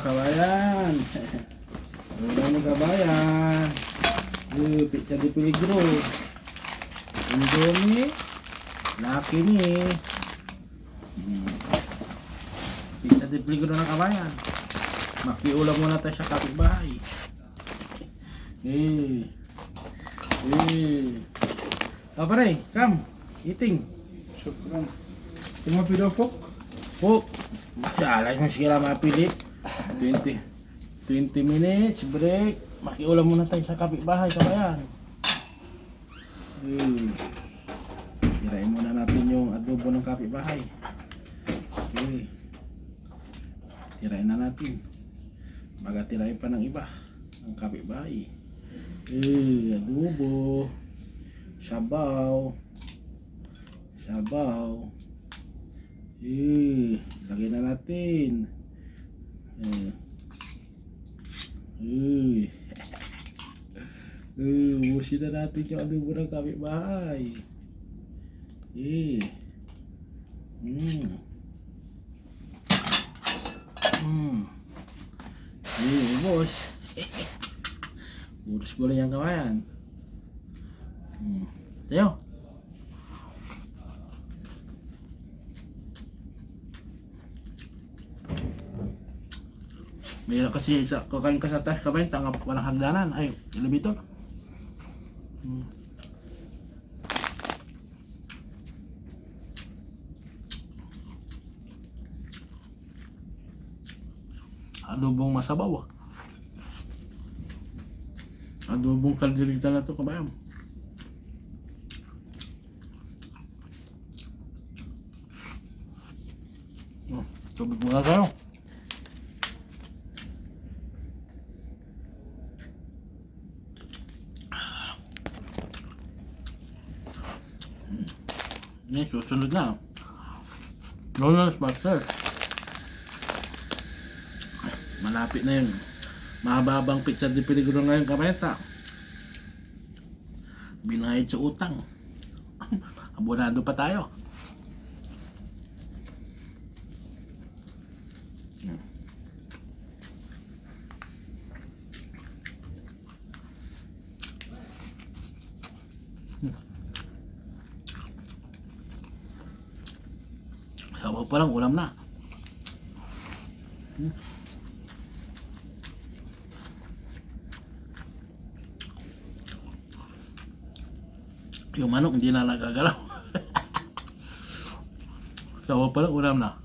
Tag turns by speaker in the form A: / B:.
A: kabayan. Ulam ni kabayan. Pizza di Peligro. Indomie. Laki ni. Pizza di Peligro ng kabayan. Makiulam muna tayo sa kapitbahay. Pare, come. Eating.
B: Syukran. Tengok video po.
A: Oh, masyalay mo sila mapili. 20 minutes break. Makiulam muna tayo sa kapitbahay, kabayan. Tirain muna natin yung adobo ng kapitbahay. Tirain na natin. Baga tirain pa ng iba ng kapitbahay. Adobo. Sabaw. Lagyan na natin. Ubusin na natin yung adobo ng kapitbahay. Ubos. Urus boleh yang kawan. Tayo. Mayroon kasi sa kakain ka sa taas kabayan, tangap walang hagdanan. Ay, elevator. Adobong masabaw. Adobong kalderita na to kabayan. Tubig muna tayo. Susunod na. Lawrence Master. Malapit na yun. Mahababang pizza di Peligro ngayon kameta. Binayad sa utang. Abonado pa tayo. Sabaw pa lang, ulam na. Yung manok hindi na nagagalaw. Sabaw pa lang, ulam na.